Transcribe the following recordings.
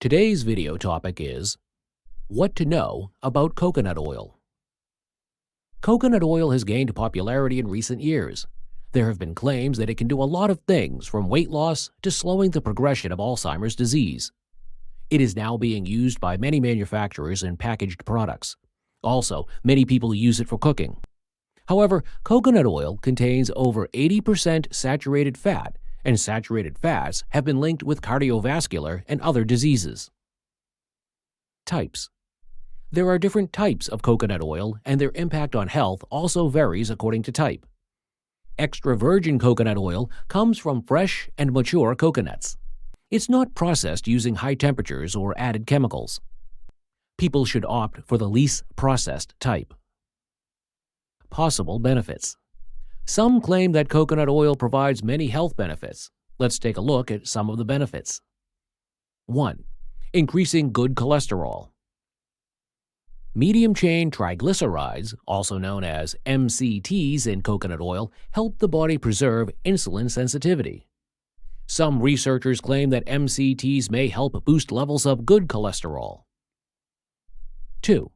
Today's video topic is what to know about coconut oil. Coconut oil has gained popularity in recent years. There have been claims that it can do a lot of things from weight loss to slowing the progression of Alzheimer's disease. It is now being used by many manufacturers in packaged products. Also, many people use it for cooking. However, coconut oil contains over 80% saturated fat, and saturated fats have been linked with cardiovascular and other diseases. Types. There are different types of coconut oil, and their impact on health also varies according to type. Extra virgin coconut oil comes from fresh and mature coconuts. It's not processed using high temperatures or added chemicals. People should opt for the least processed type. Possible benefits. Some claim that coconut oil provides many health benefits. Let's take a look at some of the benefits. 1. Increasing good cholesterol. Medium-chain triglycerides, also known as MCTs in coconut oil, help the body preserve insulin sensitivity. Some researchers claim that MCTs may help boost levels of good cholesterol. 2.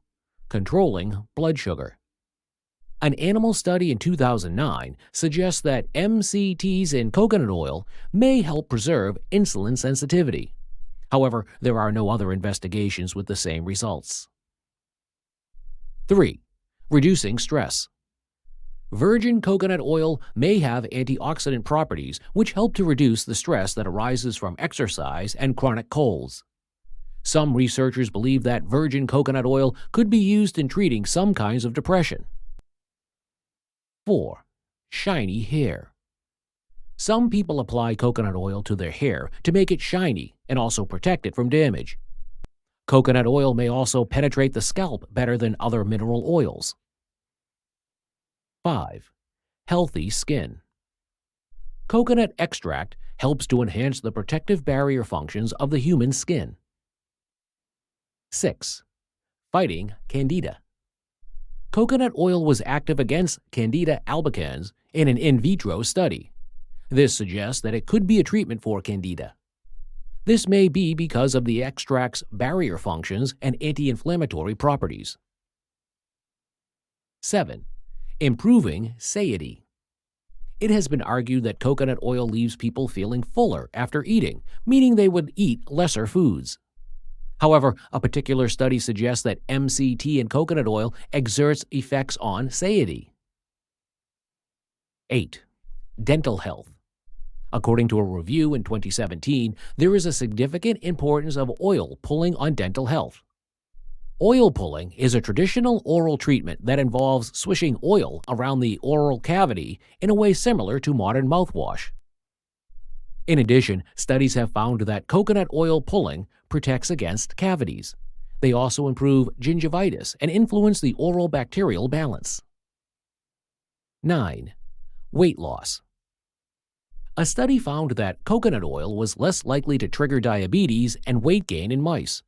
Controlling blood sugar. An animal study in 2009 suggests that MCTs in coconut oil may help preserve insulin sensitivity. However, there are no other investigations with the same results. 3. Reducing stress. Virgin coconut oil may have antioxidant properties which help to reduce the stress that arises from exercise and chronic colds. Some researchers believe that virgin coconut oil could be used in treating some kinds of depression. 4. Shiny hair. Some people apply coconut oil to their hair to make it shiny and also protect it from damage. Coconut oil may also penetrate the scalp better than other mineral oils. 5. Healthy skin. Coconut extract helps to enhance the protective barrier functions of the human skin. 6. Fighting Candida. Coconut oil was active against Candida albicans in an in vitro study. This suggests that it could be a treatment for Candida. This may be because of the extract's barrier functions and anti-inflammatory properties. 7. Improving satiety. It has been argued that coconut oil leaves people feeling fuller after eating, meaning they would eat lesser foods. However, a particular study suggests that MCT in coconut oil exerts effects on satiety. 8. Dental health. According to a review in 2017, there is a significant importance of oil pulling on dental health. Oil pulling is a traditional oral treatment that involves swishing oil around the oral cavity in a way similar to modern mouthwash. In addition, studies have found that coconut oil pulling protects against cavities. They also improve gingivitis and influence the oral bacterial balance. 9. Weight loss. A study found that coconut oil was less likely to trigger diabetes and weight gain in mice.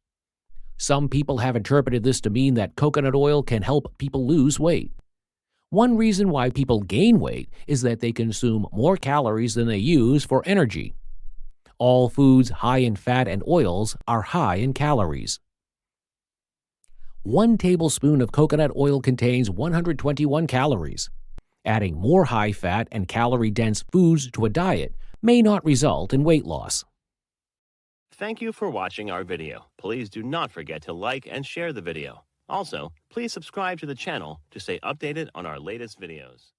Some people have interpreted this to mean that coconut oil can help people lose weight. One reason why people gain weight is that they consume more calories than they use for energy. All foods high in fat and oils are high in calories. 1 tablespoon of coconut oil contains 121 calories. Adding more high-fat and calorie-dense foods to a diet may not result in weight loss. Thank you for watching our video. Please do not forget to like and share the video. Also, please subscribe to the channel to stay updated on our latest videos.